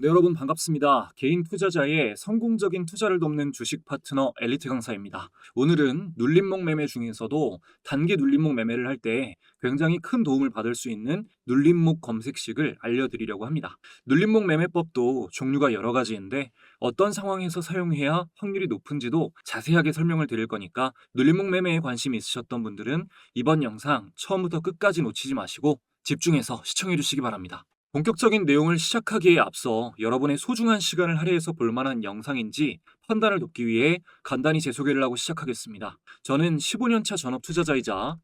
네, 여러분 반갑습니다. 개인 투자자의 성공적인 투자를 돕는 주식 파트너 엘리트 강사입니다. 오늘은 눌림목 매매 중에서도 단기 눌림목 매매를 할 때 굉장히 큰 도움을 받을 수 있는 눌림목 검색식을 알려드리려고 합니다. 눌림목 매매법도 종류가 여러 가지인데 어떤 상황에서 사용해야 확률이 높은지도 자세하게 설명을 드릴 거니까 눌림목 매매에 관심이 있으셨던 분들은 이번 영상 처음부터 끝까지 놓치지 마시고 집중해서 시청해 주시기 바랍니다. 본격적인 내용을 시작하기에 앞서 여러분의 소중한 시간을 할애해서 볼 만한 영상인지 판단을 돕기 위해 간단히 제 소개를 하고 시작하겠습니다. 저는 15년차 전업 투자자이자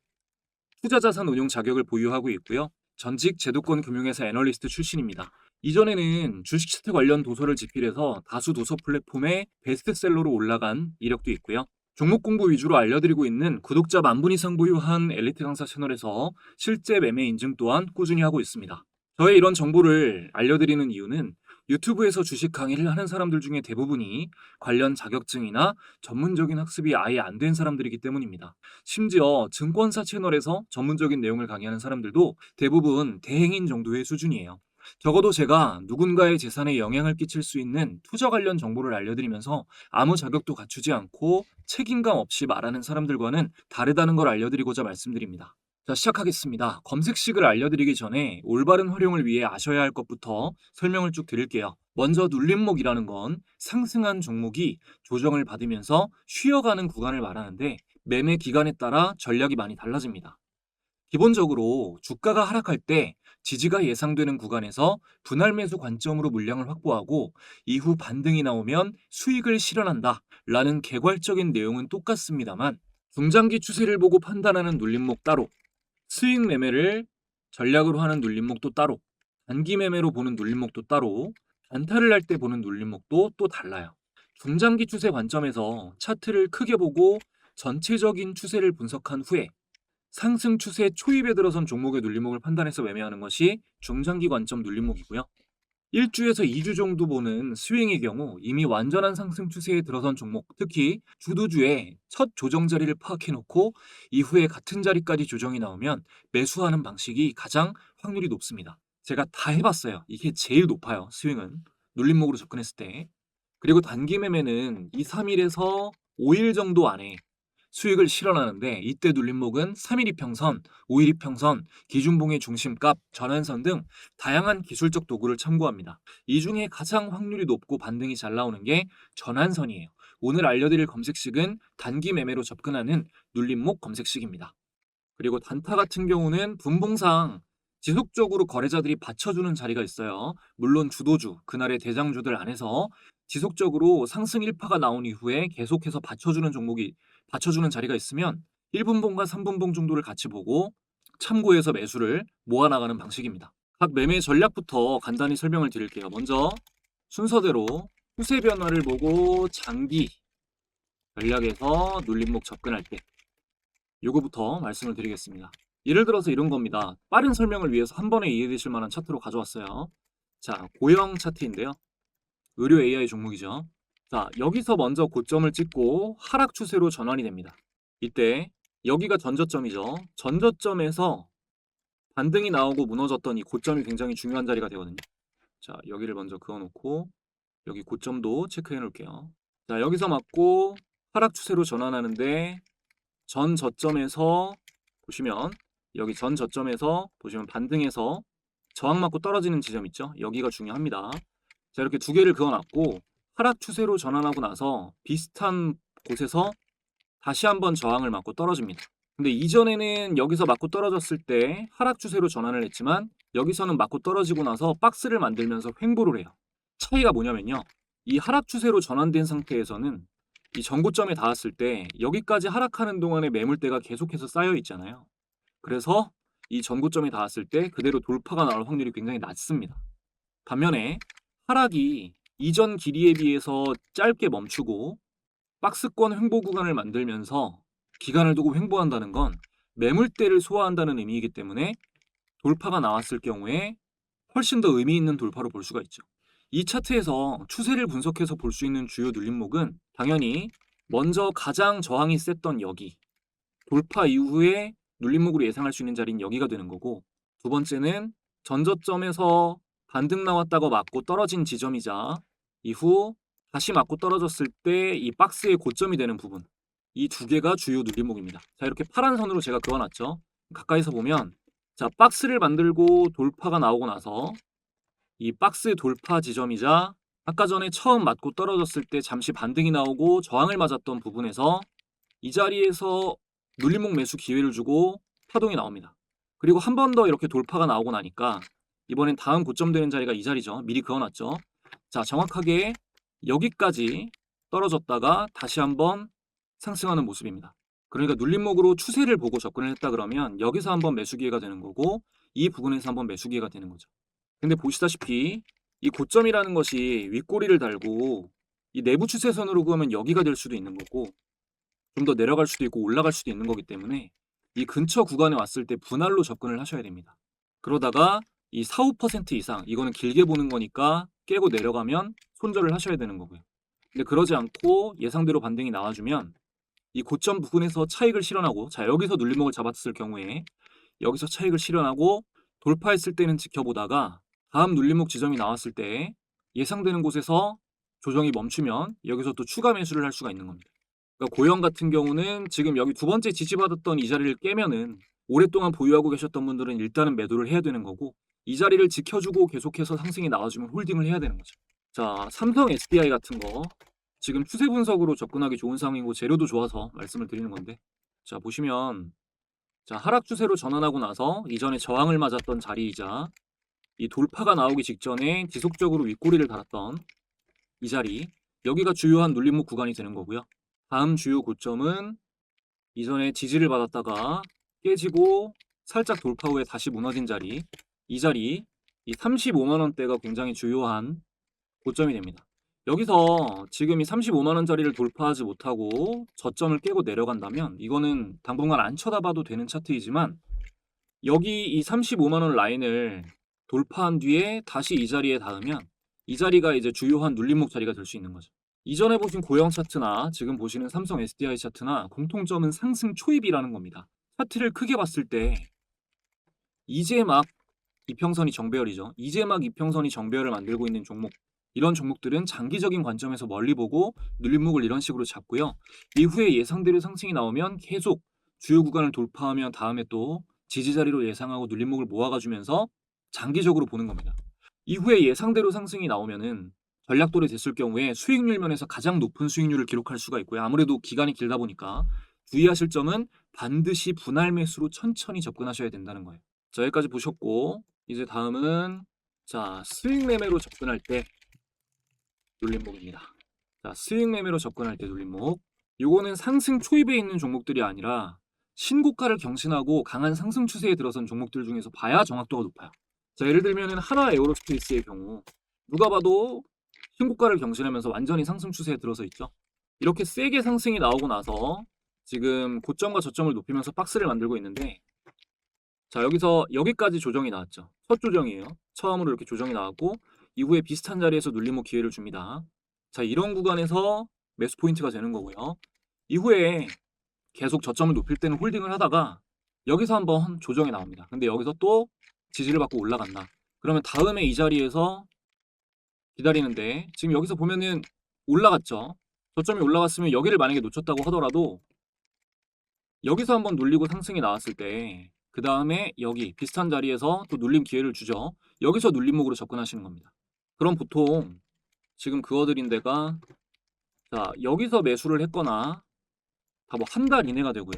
투자자산 운용 자격을 보유하고 있고요. 전직 제도권 금융회사 애널리스트 출신입니다. 이전에는 주식 차트 관련 도서를 집필해서 다수 도서 플랫폼에 베스트셀러로 올라간 이력도 있고요. 종목 공부 위주로 알려드리고 있는 구독자 10,000분 이상 보유한 엘리트 강사 채널에서 실제 매매 인증 또한 꾸준히 하고 있습니다. 저의 이런 정보를 알려드리는 이유는 유튜브에서 주식 강의를 하는 사람들 중에 대부분이 관련 자격증이나 전문적인 학습이 아예 안 된 사람들이기 때문입니다. 심지어 증권사 채널에서 전문적인 내용을 강의하는 사람들도 대부분 대행인 정도의 수준이에요. 적어도 제가 누군가의 재산에 영향을 끼칠 수 있는 투자 관련 정보를 알려드리면서 아무 자격도 갖추지 않고 책임감 없이 말하는 사람들과는 다르다는 걸 알려드리고자 말씀드립니다. 자, 시작하겠습니다. 검색식을 알려드리기 전에 올바른 활용을 위해 아셔야 할 것부터 설명을 쭉 드릴게요. 먼저 눌림목이라는 건 상승한 종목이 조정을 받으면서 쉬어가는 구간을 말하는데 매매 기간에 따라 전략이 많이 달라집니다. 기본적으로 주가가 하락할 때 지지가 예상되는 구간에서 분할 매수 관점으로 물량을 확보하고 이후 반등이 나오면 수익을 실현한다 라는 개괄적인 내용은 똑같습니다만 중장기 추세를 보고 판단하는 눌림목 따로, 수익 매매를 전략으로 하는 눌림목도 따로, 단기 매매로 보는 눌림목도 따로, 단타를 할 때 보는 눌림목도 또 달라요. 중장기 추세 관점에서 차트를 크게 보고 전체적인 추세를 분석한 후에 상승 추세 초입에 들어선 종목의 눌림목을 판단해서 매매하는 것이 중장기 관점 눌림목이고요. 1주에서 2주 정도 보는 스윙의 경우 이미 완전한 상승 추세에 들어선 종목, 특히 주도주의 첫 조정 자리를 파악해 놓고 이후에 같은 자리까지 조정이 나오면 매수하는 방식이 가장 확률이 높습니다. 제가 다 해봤어요. 이게 제일 높아요. 스윙은 눌림목으로 접근했을 때. 그리고 단기 매매는 2, 3일에서 5일 정도 안에 수익을 실현하는데 이때 눌림목은 3일 이평선, 5일 이평선, 기준봉의 중심값, 전환선 등 다양한 기술적 도구를 참고합니다. 이 중에 가장 확률이 높고 반등이 잘 나오는 게 전환선이에요. 오늘 알려드릴 검색식은 단기 매매로 접근하는 눌림목 검색식입니다. 그리고 단타 같은 경우는 분봉상 지속적으로 거래자들이 받쳐주는 자리가 있어요. 물론 주도주, 그날의 대장주들 안에서 지속적으로 상승 1파가 나온 이후에 계속해서 받쳐주는 자리가 있으면 1분봉과 3분봉 정도를 같이 보고 참고해서 매수를 모아나가는 방식입니다. 각 매매 전략부터 간단히 설명을 드릴게요. 먼저 순서대로 추세 변화를 보고 장기 전략에서 눌림목 접근할 때 요거부터 말씀을 드리겠습니다. 예를 들어서 이런 겁니다. 빠른 설명을 위해서 한 번에 이해되실 만한 차트로 가져왔어요. 자, 고영 차트인데요. 의료 AI 종목이죠. 자, 여기서 먼저 고점을 찍고 하락 추세로 전환이 됩니다. 이때 여기가 전저점이죠. 전저점에서 반등이 나오고 무너졌던 이 고점이 굉장히 중요한 자리가 되거든요. 자, 여기를 먼저 그어놓고 여기 고점도 체크해 놓을게요. 자, 여기서 맞고 하락 추세로 전환하는데 전 저점에서 보시면 여기 전 저점에서 보시면 반등해서 저항 맞고 떨어지는 지점 있죠? 여기가 중요합니다. 자, 이렇게 두 개를 그어놨고 하락 추세로 전환하고 나서 비슷한 곳에서 다시 한번 저항을 맞고 떨어집니다. 근데 이전에는 여기서 맞고 떨어졌을 때 하락 추세로 전환을 했지만 여기서는 맞고 떨어지고 나서 박스를 만들면서 횡보를 해요. 차이가 뭐냐면요. 이 하락 추세로 전환된 상태에서는 이 전고점에 닿았을 때 여기까지 하락하는 동안에 매물대가 계속해서 쌓여 있잖아요. 그래서 이 전고점에 닿았을 때 그대로 돌파가 나올 확률이 굉장히 낮습니다. 반면에 하락이 이전 길이에 비해서 짧게 멈추고 박스권 횡보 구간을 만들면서 기간을 두고 횡보한다는 건 매물대를 소화한다는 의미이기 때문에 돌파가 나왔을 경우에 훨씬 더 의미 있는 돌파로 볼 수가 있죠. 이 차트에서 추세를 분석해서 볼 수 있는 주요 눌림목은 당연히 먼저 가장 저항이 셌던 여기 돌파 이후에 눌림목으로 예상할 수 있는 자리는 여기가 되는 거고, 두 번째는 전저점에서 반등 나왔다가 맞고 떨어진 지점이자 이후 다시 맞고 떨어졌을 때 이 박스의 고점이 되는 부분, 이 두 개가 주요 눌림목입니다. 자, 이렇게 파란 선으로 제가 그어놨죠. 가까이서 보면, 자, 박스를 만들고 돌파가 나오고 나서 이 박스 돌파 지점이자 아까 전에 처음 맞고 떨어졌을 때 잠시 반등이 나오고 저항을 맞았던 부분에서 이 자리에서 눌림목 매수 기회를 주고 파동이 나옵니다. 그리고 한 번 더 이렇게 돌파가 나오고 나니까 이번엔 다음 고점 되는 자리가 이 자리죠. 미리 그어놨죠. 자, 정확하게 여기까지 떨어졌다가 다시 한번 상승하는 모습입니다. 그러니까 눌림목으로 추세를 보고 접근을 했다 그러면 여기서 한번 매수 기회가 되는 거고, 이 부분에서 한번 매수 기회가 되는 거죠. 근데 보시다시피 이 고점이라는 것이 윗꼬리를 달고 이 내부 추세선으로 그으면 여기가 될 수도 있는 거고, 좀 더 내려갈 수도 있고 올라갈 수도 있는 거기 때문에 이 근처 구간에 왔을 때 분할로 접근을 하셔야 됩니다. 그러다가 이 4, 5% 이상, 이거는 길게 보는 거니까 깨고 내려가면 손절을 하셔야 되는 거고요. 근데 그러지 않고 예상대로 반등이 나와주면 이 고점 부분에서 차익을 실현하고, 자, 여기서 눌림목을 잡았을 경우에 여기서 차익을 실현하고 돌파했을 때는 지켜보다가 다음 눌림목 지점이 나왔을 때 예상되는 곳에서 조정이 멈추면 여기서 또 추가 매수를 할 수가 있는 겁니다. 그러니까 고영 같은 경우는 지금 여기 두 번째 지지받았던 이 자리를 깨면은 오랫동안 보유하고 계셨던 분들은 일단은 매도를 해야 되는 거고, 이 자리를 지켜주고 계속해서 상승이 나와주면 홀딩을 해야 되는 거죠. 자, 삼성 SDI 같은 거 지금 추세 분석으로 접근하기 좋은 상황이고 재료도 좋아서 말씀을 드리는 건데, 자, 보시면, 자, 하락 추세로 전환하고 나서 이전에 저항을 맞았던 자리이자 이 돌파가 나오기 직전에 지속적으로 윗꼬리를 달았던 이 자리, 여기가 주요한 눌림목 구간이 되는 거고요. 다음 주요 고점은 이전에 지지를 받았다가 깨지고 살짝 돌파 후에 다시 무너진 자리, 이 자리, 이 35만 원대가 굉장히 주요한 고점이 됩니다. 여기서 지금 이 35만 원짜리를 돌파하지 못하고 저점을 깨고 내려간다면 이거는 당분간 안 쳐다봐도 되는 차트이지만, 여기 이 35만 원 라인을 돌파한 뒤에 다시 이 자리에 닿으면 이 자리가 이제 주요한 눌림목 자리가 될 수 있는 거죠. 이전에 보신 고영 차트나 지금 보시는 삼성 SDI 차트나 공통점은 상승 초입이라는 겁니다. 차트를 크게 봤을 때 이제 막 이평선이 정배열이죠. 이제 막 이평선이 정배열을 만들고 있는 종목, 이런 종목들은 장기적인 관점에서 멀리 보고 눌림목을 이런 식으로 잡고요. 이후에 예상대로 상승이 나오면 계속 주요 구간을 돌파하면 다음에 또 지지 자리로 예상하고 눌림목을 모아가주면서 장기적으로 보는 겁니다. 이후에 예상대로 상승이 나오면은 전략돌이 됐을 경우에 수익률 면에서 가장 높은 수익률을 기록할 수가 있고요. 아무래도 기간이 길다 보니까 주의하실 점은 반드시 분할 매수로 천천히 접근하셔야 된다는 거예요. 자, 여기까지 보셨고, 이제 다음은, 자, 스윙 매매로 접근할 때 눌림목입니다. 자, 스윙 매매로 접근할 때 눌림목. 요거는 상승 초입에 있는 종목들이 아니라 신고가를 경신하고 강한 상승 추세에 들어선 종목들 중에서 봐야 정확도가 높아요. 자, 예를 들면은 하나 에어로스페이스의 경우 누가 봐도 신고가를 경신하면서 완전히 상승 추세에 들어서 있죠. 이렇게 세게 상승이 나오고 나서 지금 고점과 저점을 높이면서 박스를 만들고 있는데, 자, 여기서 여기까지 조정이 나왔죠. 첫 조정이에요. 처음으로 이렇게 조정이 나왔고 이후에 비슷한 자리에서 눌림목 기회를 줍니다. 자, 이런 구간에서 매수 포인트가 되는 거고요. 이후에 계속 저점을 높일 때는 홀딩을 하다가 여기서 한번 조정이 나옵니다. 근데 여기서 또 지지를 받고 올라간다. 그러면 다음에 이 자리에서 기다리는데, 지금 여기서 보면은 올라갔죠. 저점이 올라갔으면 여기를 만약에 놓쳤다고 하더라도 여기서 한번 눌리고 상승이 나왔을 때 그 다음에 여기 비슷한 자리에서 또 눌림 기회를 주죠. 여기서 눌림목으로 접근하시는 겁니다. 그럼 보통 지금 그어드린 데가, 자, 여기서 매수를 했거나 다 뭐 한 달 이내가 되고요.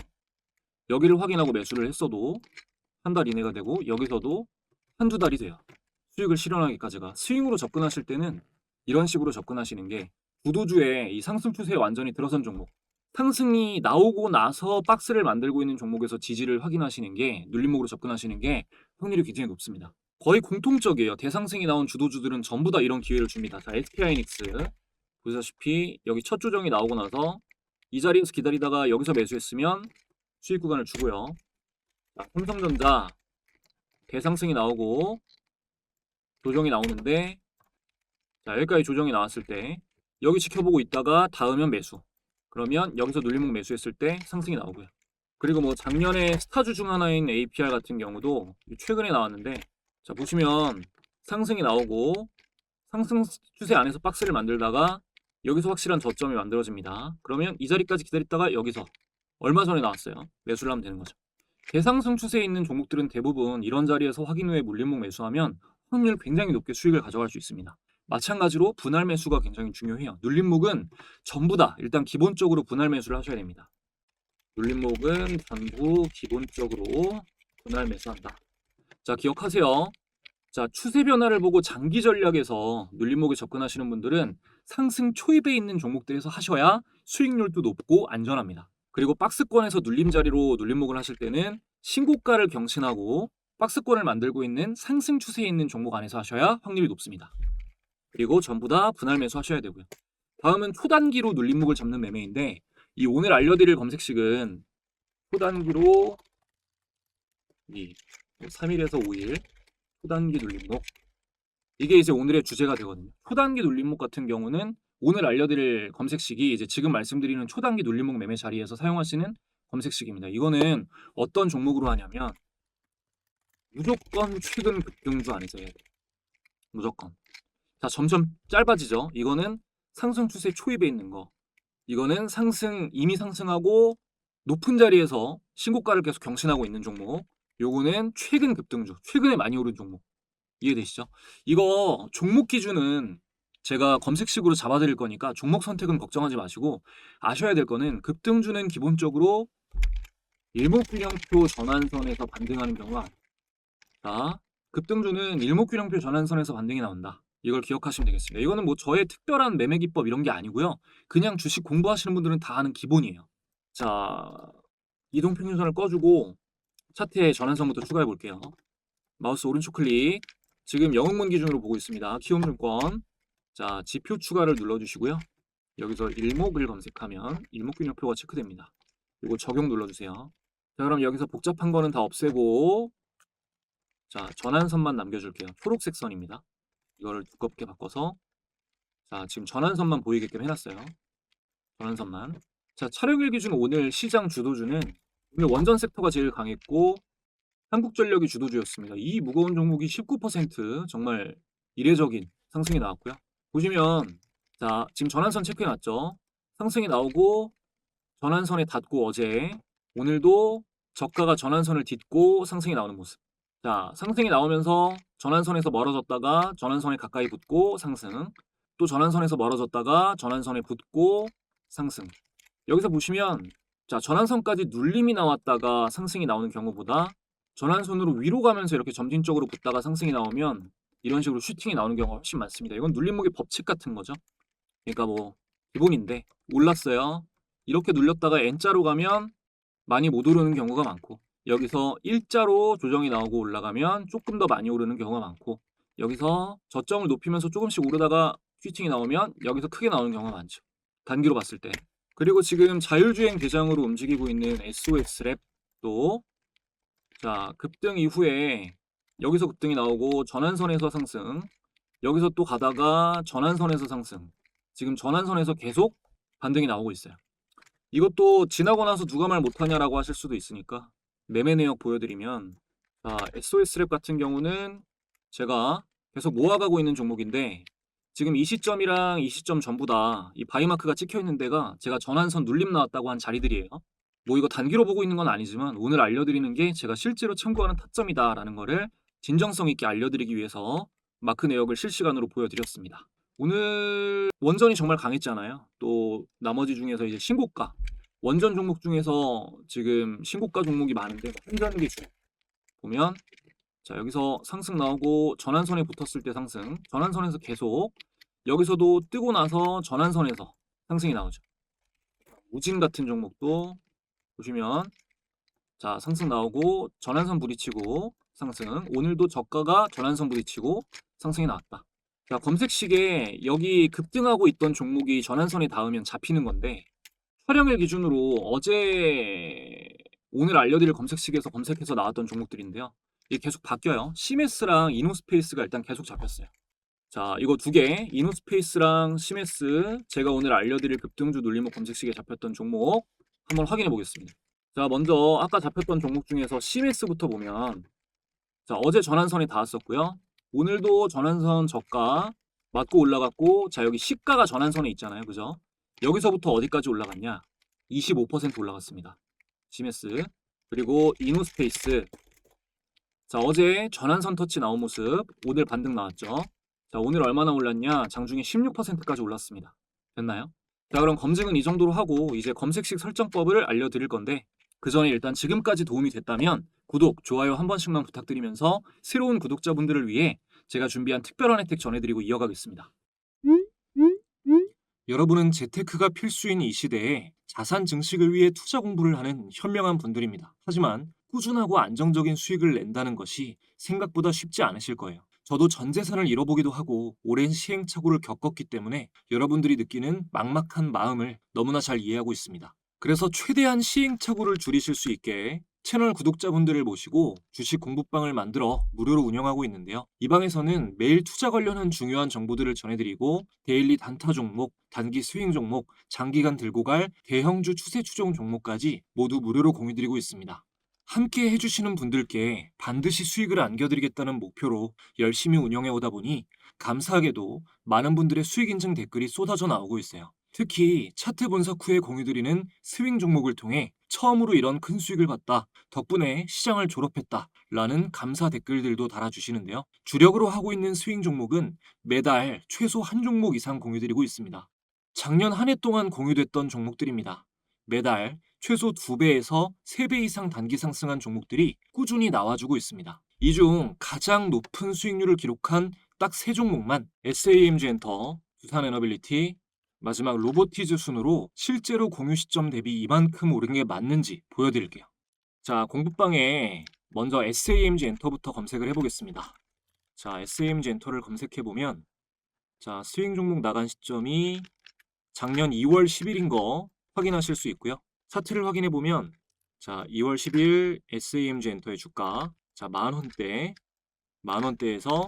여기를 확인하고 매수를 했어도 한 달 이내가 되고 여기서도 한두 달이 돼요. 수익을 실현하기까지가. 스윙으로 접근하실 때는 이런 식으로 접근하시는 게, 구도주의 이 상승 추세에 완전히 들어선 종목, 상승이 나오고 나서 박스를 만들고 있는 종목에서 지지를 확인하시는 게, 눌림목으로 접근하시는 게 확률이 굉장히 높습니다. 거의 공통적이에요. 대상승이 나온 주도주들은 전부 다 이런 기회를 줍니다. 자, SK하이닉스 보시다시피 여기 첫 조정이 나오고 나서 이 자리에서 기다리다가 여기서 매수했으면 수익 구간을 주고요. 자, 삼성전자 대상승이 나오고 조정이 나오는데, 자, 여기까지 조정이 나왔을 때 여기 지켜보고 있다가 닿으면 매수. 그러면 여기서 눌림목 매수했을 때 상승이 나오고요. 그리고 뭐 작년에 스타주 중 하나인 APR 같은 경우도 최근에 나왔는데, 자 보시면 상승이 나오고 상승 추세 안에서 박스를 만들다가 여기서 확실한 저점이 만들어집니다. 그러면 이 자리까지 기다렸다가 여기서 얼마 전에 나왔어요. 매수를 하면 되는 거죠. 대상승 추세에 있는 종목들은 대부분 이런 자리에서 확인 후에 물림목 매수하면 확률 굉장히 높게 수익을 가져갈 수 있습니다. 마찬가지로 분할 매수가 굉장히 중요해요. 눌림목은 전부 다 일단 기본적으로 분할 매수를 하셔야 됩니다. 눌림목은 전부 기본적으로 분할 매수한다. 자, 기억하세요. 자, 추세 변화를 보고 장기 전략에서 눌림목에 접근하시는 분들은 상승 초입에 있는 종목들에서 하셔야 수익률도 높고 안전합니다. 그리고 박스권에서 눌림 자리로 눌림목을 하실 때는 신고가를 경신하고 박스권을 만들고 있는 상승 추세에 있는 종목 안에서 하셔야 확률이 높습니다. 그리고 전부 다 분할 매수 하셔야 되고요. 다음은 초단기로 눌림목을 잡는 매매인데, 이 오늘 알려드릴 검색식은 초단기로 이 3일에서 5일 초단기 눌림목, 이게 이제 오늘의 주제가 되거든요. 초단기 눌림목 같은 경우는 오늘 알려드릴 검색식이 이제 지금 말씀드리는 초단기 눌림목 매매 자리에서 사용하시는 검색식입니다. 이거는 어떤 종목으로 하냐면 무조건 최근 급등주 안에서 해야 돼요. 무조건. 자, 점점 짧아지죠. 이거는 상승 추세 초입에 있는 거. 이거는 이미 상승하고 높은 자리에서 신고가를 계속 경신하고 있는 종목. 요거는 최근 급등주, 최근에 많이 오른 종목. 이해되시죠? 이거 종목 기준은 제가 검색식으로 잡아드릴 거니까 종목 선택은 걱정하지 마시고, 아셔야 될 거는 급등주는 기본적으로 일목균형표 전환선에서 반등하는 경우가, 자, 급등주는 일목균형표 전환선에서 반등이 나온다. 이걸 기억하시면 되겠습니다. 이거는 뭐 저의 특별한 매매 기법 이런 게 아니고요. 그냥 주식 공부하시는 분들은 다 아는 기본이에요. 자, 이동평균선을 꺼주고 차트에 전환선부터 추가해 볼게요. 마우스 오른쪽 클릭. 지금 영웅문 기준으로 보고 있습니다. 키움증권. 자, 지표 추가를 눌러주시고요. 여기서 일목을 검색하면 일목균형표가 체크됩니다. 이거 적용 눌러주세요. 자, 그럼 여기서 복잡한 거는 다 없애고, 자, 전환선만 남겨줄게요. 초록색 선입니다. 이거를 두껍게 바꿔서, 자, 지금 전환선만 보이게끔 해놨어요. 전환선만. 자, 촬영일 기준 오늘 시장 주도주는 오늘 원전 섹터가 제일 강했고 한국전력이 주도주였습니다. 이 무거운 종목이 19% 정말 이례적인 상승이 나왔고요. 보시면, 자, 지금 전환선 체크해놨죠. 상승이 나오고 전환선에 닿고 어제, 오늘도 저가가 전환선을 딛고 상승이 나오는 모습. 자, 상승이 나오면서 전환선에서 멀어졌다가 전환선에 가까이 붙고 상승, 또 전환선에서 멀어졌다가 전환선에 붙고 상승. 여기서 보시면, 자, 전환선까지 눌림이 나왔다가 상승이 나오는 경우보다 전환선으로 위로 가면서 이렇게 점진적으로 붙다가 상승이 나오면 이런 식으로 슈팅이 나오는 경우가 훨씬 많습니다. 이건 눌림목의 법칙 같은 거죠. 그러니까 뭐 기본인데, 올랐어요. 이렇게 눌렸다가 N자로 가면 많이 못 오르는 경우가 많고, 여기서 일자로 조정이 나오고 올라가면 조금 더 많이 오르는 경우가 많고, 여기서 저점을 높이면서 조금씩 오르다가 슈팅이 나오면 여기서 크게 나오는 경우가 많죠. 단기로 봤을 때. 그리고 지금 자율주행 대장으로 움직이고 있는 SOS랩도, 자, 급등 이후에 여기서 급등이 나오고 전환선에서 상승, 여기서 또 가다가 전환선에서 상승, 지금 전환선에서 계속 반등이 나오고 있어요. 이것도 지나고 나서 누가 말 못하냐라고 하실 수도 있으니까 매매 내역 보여드리면, 자, SOS랩 같은 경우는 제가 계속 모아가고 있는 종목인데, 지금 이 시점이랑 이 시점 전부 다 이 바이마크가 찍혀 있는 데가 제가 전환선 눌림 나왔다고 한 자리들이에요. 뭐 이거 단기로 보고 있는 건 아니지만 오늘 알려드리는 게 제가 실제로 참고하는 타점이다라는 거를 진정성 있게 알려드리기 위해서 마크 내역을 실시간으로 보여드렸습니다. 오늘 원전이 정말 강했잖아요. 또 나머지 중에서 이제 신고가, 원전 종목 중에서 지금 신고가 종목이 많은데, 한전기 중 보면, 자, 여기서 상승 나오고 전환선에 붙었을 때 상승, 전환선에서 계속, 여기서도 뜨고 나서 전환선에서 상승이 나오죠. 우진 같은 종목도 보시면, 자, 상승 나오고 전환선 부딪히고 상승, 오늘도 저가가 전환선 부딪히고 상승이 나왔다. 자, 검색식에 여기 급등하고 있던 종목이 전환선에 닿으면 잡히는 건데, 촬영일 기준으로 어제 오늘 알려드릴 검색식에서 검색해서 나왔던 종목들인데요. 이게 계속 바뀌어요. 시메스랑 이노스페이스가 일단 계속 잡혔어요. 자, 이거 두 개, 이노스페이스랑 시메스, 제가 오늘 알려드릴 급등주 눌림목 검색식에 잡혔던 종목 한번 확인해 보겠습니다. 자, 먼저 아까 잡혔던 종목 중에서 CMS부터 보면 자, 어제 전환선이 닿았었고요. 오늘도 전환선 저가 맞고 올라갔고, 자, 여기 시가가 전환선에 있잖아요. 그죠? 여기서부터 어디까지 올라갔냐? 25% 올라갔습니다. CMS. 그리고 이노스페이스. 자, 어제 전환선 터치 나온 모습, 오늘 반등 나왔죠. 자, 오늘 얼마나 올랐냐? 장중에 16%까지 올랐습니다. 됐나요? 자, 그럼 검증은 이 정도로 하고 이제 검색식 설정법을 알려드릴 건데, 그 전에 일단 지금까지 도움이 됐다면 구독, 좋아요 한 번씩만 부탁드리면서 새로운 구독자분들을 위해 제가 준비한 특별한 혜택 전해드리고 이어가겠습니다. 여러분은 재테크가 필수인 이 시대에 자산 증식을 위해 투자 공부를 하는 현명한 분들입니다. 하지만 꾸준하고 안정적인 수익을 낸다는 것이 생각보다 쉽지 않으실 거예요. 저도 전 재산을 잃어보기도 하고 오랜 시행착오를 겪었기 때문에 여러분들이 느끼는 막막한 마음을 너무나 잘 이해하고 있습니다. 그래서 최대한 시행착오를 줄이실 수 있게 채널 구독자분들을 모시고 주식 공부방을 만들어 무료로 운영하고 있는데요. 이 방에서는 매일 투자 관련한 중요한 정보들을 전해드리고 데일리 단타 종목, 단기 스윙 종목, 장기간 들고 갈 대형주 추세 추종 종목까지 모두 무료로 공유드리고 있습니다. 함께 해주시는 분들께 반드시 수익을 안겨드리겠다는 목표로 열심히 운영해 오다 보니 감사하게도 많은 분들의 수익 인증 댓글이 쏟아져 나오고 있어요. 특히 차트 분석 후에 공유드리는 스윙 종목을 통해 처음으로 이런 큰 수익을 봤다, 덕분에 시장을 졸업했다 라는 감사 댓글들도 달아주시는데요. 주력으로 하고 있는 스윙 종목은 매달 최소 한 종목 이상 공유드리고 있습니다. 작년 한 해 동안 공유됐던 종목들입니다. 매달 최소 2배에서 3배 이상 단기 상승한 종목들이 꾸준히 나와주고 있습니다. 이 중 가장 높은 수익률을 기록한 딱 3종목만 SAMG 엔터, 두산에너빌리티, 마지막 로보티즈 순으로 실제로 공유 시점 대비 이만큼 오른 게 맞는지 보여드릴게요. 자, 공부방에 먼저 SAMG 엔터부터 검색을 해보겠습니다. 자, SAMG 엔터를 검색해보면 자, 스윙 종목 나간 시점이 작년 2월 10일인 거 확인하실 수 있고요. 차트를 확인해 보면 자, 2월 10일 SAMG 엔터의 주가 자, 만원대에서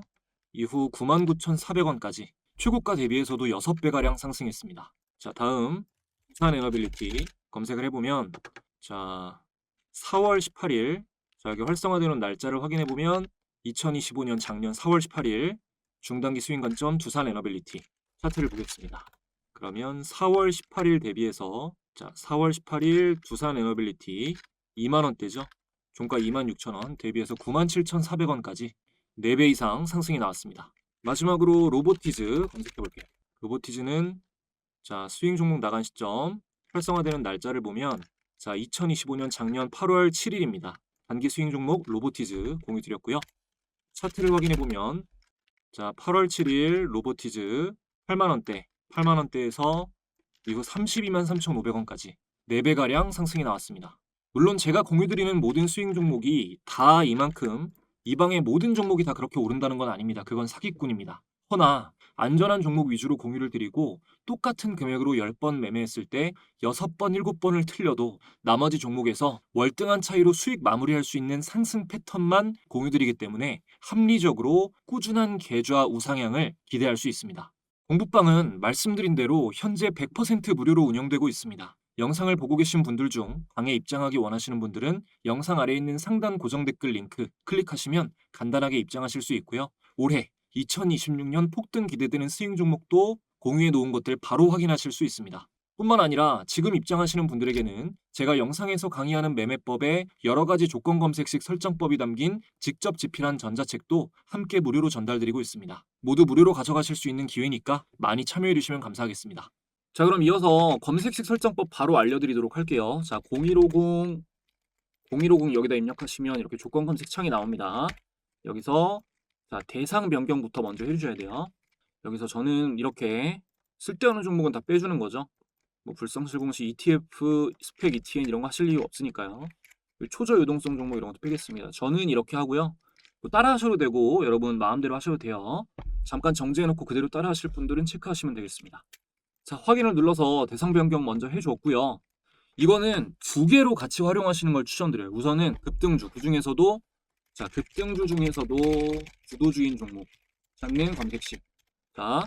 이후 99,400원까지 최고가 대비해서도 6배가량 상승했습니다. 자, 다음 두산에너빌리티 검색을 해보면 자, 4월 18일 자, 여기 활성화되는 날짜를 확인해 보면 2025년 작년 4월 18일 중단기 스윙 관점 두산에너빌리티 차트를 보겠습니다. 그러면 4월 18일 대비해서 자, 4월 18일 두산에너빌리티 2만원대죠. 종가 26,000원 대비해서 97,400원까지 4배 이상 상승이 나왔습니다. 마지막으로 로보티즈 검색해 볼게요. 로보티즈는 자, 스윙 종목 나간 시점 활성화되는 날짜를 보면 자, 2025년 작년 8월 7일입니다. 단기 스윙 종목 로보티즈 공유 드렸고요. 차트를 확인해 보면 자, 8월 7일 로보티즈 8만원대에서 이후 32만 3,500원까지 4배가량 상승이 나왔습니다. 물론 제가 공유드리는 모든 스윙 종목이 다 이만큼 이 방의 모든 종목이 다 그렇게 오른다는 건 아닙니다. 그건 사기꾼입니다. 허나 안전한 종목 위주로 공유를 드리고 똑같은 금액으로 10번 매매했을 때 6번, 7번을 틀려도 나머지 종목에서 월등한 차이로 수익 마무리할 수 있는 상승 패턴만 공유드리기 때문에 합리적으로 꾸준한 계좌 우상향을 기대할 수 있습니다. 공부방은 말씀드린 대로 현재 100% 무료로 운영되고 있습니다. 영상을 보고 계신 분들 중 방에 입장하기 원하시는 분들은 영상 아래에 있는 상단 고정 댓글 링크 클릭하시면 간단하게 입장하실 수 있고요. 올해 2026년 폭등 기대되는 스윙 종목도 공유해 놓은 것들 바로 확인하실 수 있습니다. 뿐만 아니라 지금 입장하시는 분들에게는 제가 영상에서 강의하는 매매법에 여러 가지 조건 검색식 설정법이 담긴 직접 집필한 전자책도 함께 무료로 전달드리고 있습니다. 모두 무료로 가져가실 수 있는 기회니까 많이 참여해 주시면 감사하겠습니다. 자, 그럼 이어서 검색식 설정법 바로 알려드리도록 할게요. 자, 0150 여기다 입력하시면 이렇게 조건 검색 창이 나옵니다. 여기서 자, 대상 변경부터 먼저 해주셔야 돼요. 여기서 저는 이렇게 쓸데없는 종목은 다 빼주는 거죠. 뭐 불성실공시 ETF, 스펙 ETN 이런 거 하실 이유 없으니까요. 초저 유동성 종목 이런 것도 빼겠습니다. 저는 이렇게 하고요. 뭐 따라 하셔도 되고 여러분 마음대로 하셔도 돼요. 잠깐 정지해놓고 그대로 따라 하실 분들은 체크하시면 되겠습니다. 자, 확인을 눌러서 대상 변경 먼저 해줬고요. 이거는 2개로 같이 활용하시는 걸 추천드려요. 우선은 급등주, 그 중에서도 자, 급등주 중에서도 주도주인 종목 찾는 검색식. 자,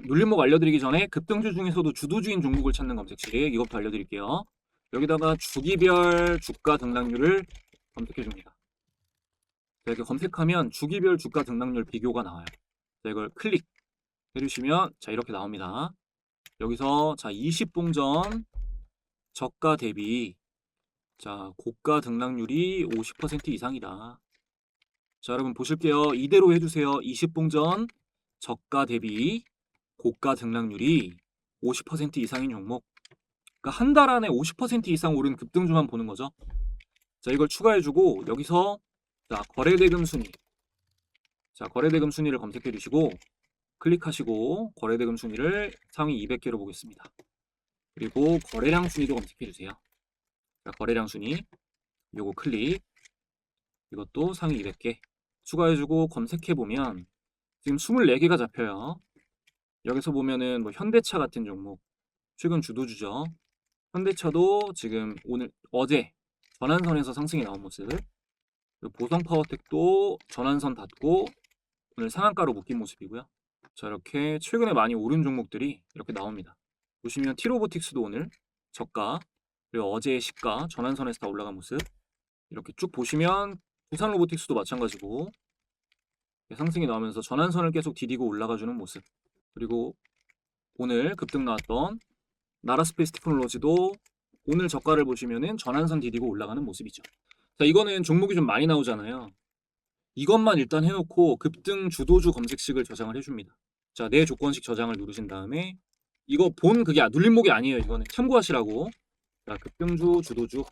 눌림목 알려드리기 전에 급등주 중에서도 주도주인 종목을 찾는 검색식 이것부터 알려드릴게요. 여기다가 주기별 주가 등락률을 검색해 줍니다. 자, 이렇게 검색하면 주기별 주가 등락률 비교가 나와요. 자, 이걸 클릭 해주시면 자 이렇게 나옵니다. 여기서 자 20봉전 저가 대비 자 고가 등락률이 50% 이상이다. 자 여러분 보실게요. 이대로 해주세요. 20봉전 저가 대비 고가 등락률이 50% 이상인 종목. 그러니까 한 달 안에 50% 이상 오른 급등주만 보는 거죠. 자 이걸 추가해주고 여기서 자 거래대금 순위. 자 거래대금 순위를 검색해 주시고 클릭하시고 거래대금 순위를 상위 200개로 보겠습니다. 그리고 거래량 순위도 검색해 주세요. 자 거래량 순위 요거 클릭. 이것도 상위 200개 추가해주고 검색해 보면 지금 24개가 잡혀요. 여기서 보면은 뭐 현대차 같은 종목 최근 주도주죠. 현대차도 지금 어제 전환선에서 상승이 나온 모습. 그리고 보성파워텍도 전환선 닫고 오늘 상한가로 묶인 모습이고요. 자 이렇게 최근에 많이 오른 종목들이 이렇게 나옵니다. 보시면 티로보틱스도 오늘 저가 그리고 어제의 시가 전환선에서 다 올라간 모습 이렇게 쭉 보시면 두산로보틱스도 마찬가지고 상승이 나오면서 전환선을 계속 디디고 올라가주는 모습. 그리고 오늘 급등 나왔던 나라스페이스 테크놀로지도 오늘 저가를 보시면은 전환선 디디고 올라가는 모습이죠. 자 이거는 종목이 좀 많이 나오잖아요. 이것만 일단 해놓고 급등 주도주 검색식을 저장을 해줍니다. 자 내 조건식 저장을 누르신 다음에 이거 그게 눌림목이 아니에요. 이거는 참고하시라고. 자 급등주 주도주.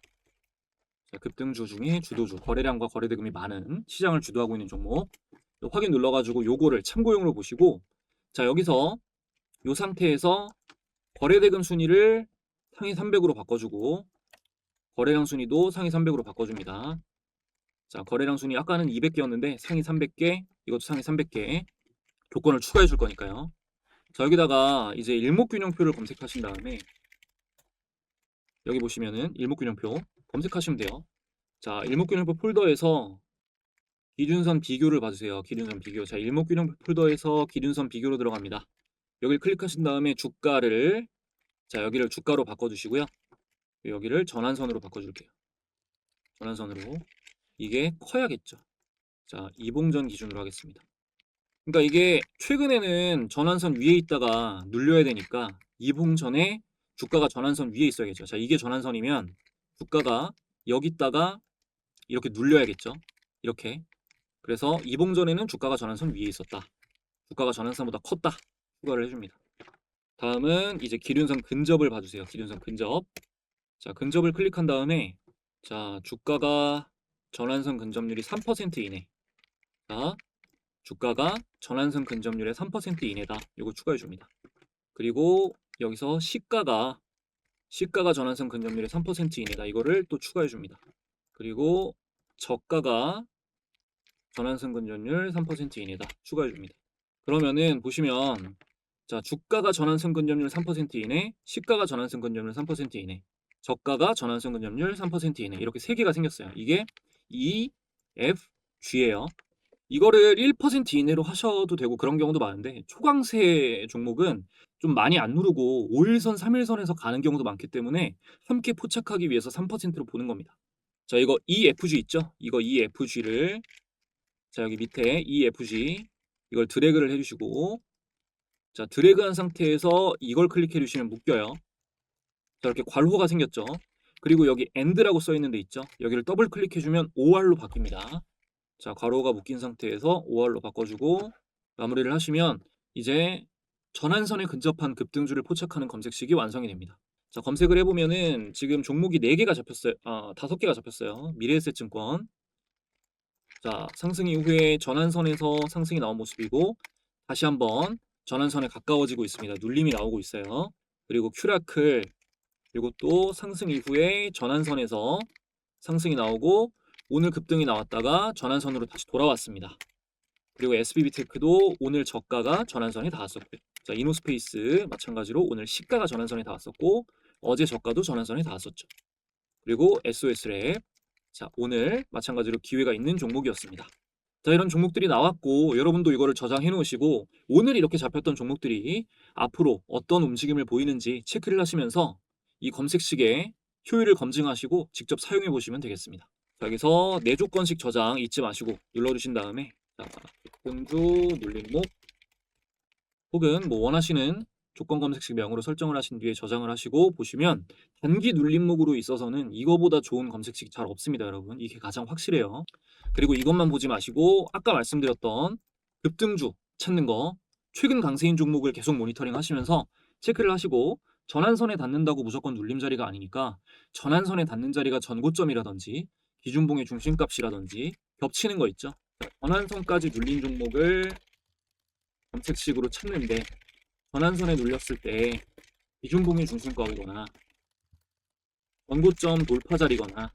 자 급등주 중에 주도주 거래량과 거래대금이 많은 시장을 주도하고 있는 종목 확인 눌러가지고 요거를 참고용으로 보시고 자 여기서 요 상태에서 거래대금 순위를 상위 300으로 바꿔주고 거래량 순위도 상위 300으로 바꿔줍니다. 자 거래량 순위 아까는 200개였는데 상위 300개 이것도 상위 300개 조건을 추가해 줄 거니까요. 자 여기다가 이제 일목균형표를 검색하신 다음에 여기 보시면은 일목균형표 검색하시면 돼요. 자 일목균형표 폴더에서 기준선 비교를 봐주세요. 기준선 비교. 자 일목균형표 폴더에서 기준선 비교로 들어갑니다. 여기를 클릭하신 다음에 주가를 자 여기를 주가로 바꿔주시고요. 여기를 전환선으로 바꿔줄게요. 전환선으로 이게 커야겠죠. 자 이봉전 기준으로 하겠습니다. 그러니까 이게 최근에는 전환선 위에 있다가 눌려야 되니까 이봉전에 주가가 전환선 위에 있어야겠죠. 자 이게 전환선이면 주가가 여기 있다가 이렇게 눌려야겠죠. 이렇게. 그래서 이봉전에는 주가가 전환선 위에 있었다. 주가가 전환선보다 컸다. 추가를 해줍니다. 다음은 이제 기준선 근접을 봐주세요. 기준선 근접. 자 근접을 클릭한 다음에 자 주가가 전환선 근접률이 3% 이내. 자 주가가 전환선 근접률의 3% 이내다. 이거 추가해 줍니다. 그리고 여기서 시가가 전환선 근접률의 3% 이내다. 이거를 또 추가해 줍니다. 그리고 저가가 전환선 근접률 3% 이내다. 추가해 줍니다. 그러면은 보시면 자 주가가 전환선 근접률 3% 이내, 시가가 전환선 근접률 3% 이내, 저가가 전환선 근접률 3% 이내 이렇게 세 개가 생겼어요. 이게 E, F, G예요. 이거를 1% 이내로 하셔도 되고 그런 경우도 많은데 초강세 종목은 좀 많이 안 누르고 5일선, 3일선에서 가는 경우도 많기 때문에 함께 포착하기 위해서 3%로 보는 겁니다. 자 이거 EFG 있죠? 이거 EFG를 자 여기 밑에 EFG 이걸 드래그를 해주시고 자 드래그한 상태에서 이걸 클릭해 주시면 묶여요. 자 이렇게 괄호가 생겼죠? 그리고 여기 AND라고 써 있는 데 있죠? 여기를 더블 클릭해 주면 OR로 바뀝니다. 자 괄호가 묶인 상태에서 OR로 바꿔주고 마무리를 하시면 이제 전환선에 근접한 급등주를 포착하는 검색식이 완성이 됩니다. 자 검색을 해보면은 지금 종목이 4개가 잡혔어요. 5개가 잡혔어요. 미래에셋증권. 자 상승 이후에 전환선에서 상승이 나온 모습이고 다시 한번 전환선에 가까워지고 있습니다. 눌림이 나오고 있어요. 그리고 큐라클 그리고 또 상승 이후에 전환선에서 상승이 나오고 오늘 급등이 나왔다가 전환선으로 다시 돌아왔습니다. 그리고 SBB테크도 오늘 저가가 전환선에 닿았었고요. 자 이노스페이스 마찬가지로 오늘 시가가 전환선에 닿았었고 어제 저가도 전환선에 닿았었죠. 그리고 SOS랩 자 오늘 마찬가지로 기회가 있는 종목이었습니다. 자 이런 종목들이 나왔고 여러분도 이거를 저장해 놓으시고 오늘 이렇게 잡혔던 종목들이 앞으로 어떤 움직임을 보이는지 체크를 하시면서 이 검색식에 효율을 검증하시고 직접 사용해 보시면 되겠습니다. 자, 여기서 4조건씩 저장 잊지 마시고 눌러주신 다음에 자, 급등주, 눌림목 혹은 뭐 원하시는 조건 검색식 명으로 설정을 하신 뒤에 저장을 하시고 보시면 단기 눌림목으로 있어서는 이거보다 좋은 검색식이 잘 없습니다, 여러분. 이게 가장 확실해요. 그리고 이것만 보지 마시고 아까 말씀드렸던 급등주 찾는 거 최근 강세인 종목을 계속 모니터링 하시면서 체크를 하시고 전환선에 닿는다고 무조건 눌림 자리가 아니니까 전환선에 닿는 자리가 전고점이라든지 기준봉의 중심값이라든지 겹치는 거 있죠. 전환선까지 눌린 종목을 검색식으로 찾는데 전환선에 눌렸을 때 기준봉의 중심값이거나 전고점 돌파 자리거나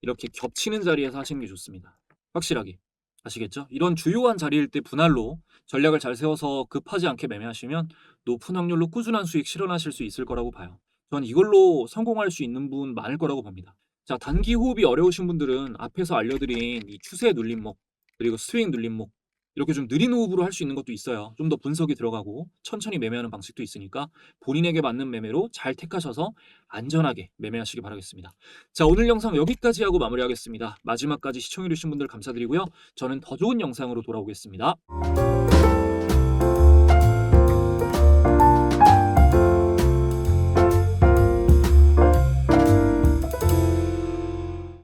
이렇게 겹치는 자리에서 하시는 게 좋습니다. 확실하게 아시겠죠? 이런 주요한 자리일 때 분할로 전략을 잘 세워서 급하지 않게 매매하시면 높은 확률로 꾸준한 수익 실현하실 수 있을 거라고 봐요. 전 이걸로 성공할 수 있는 분 많을 거라고 봅니다. 자, 단기 호흡이 어려우신 분들은 앞에서 알려드린 이 추세 눌림목 그리고 스윙 눌림목 이렇게 좀 느린 호흡으로 할 수 있는 것도 있어요. 좀 더 분석이 들어가고 천천히 매매하는 방식도 있으니까 본인에게 맞는 매매로 잘 택하셔서 안전하게 매매하시기 바라겠습니다. 자, 오늘 영상 여기까지 하고 마무리하겠습니다. 마지막까지 시청해주신 분들 감사드리고요. 저는 더 좋은 영상으로 돌아오겠습니다.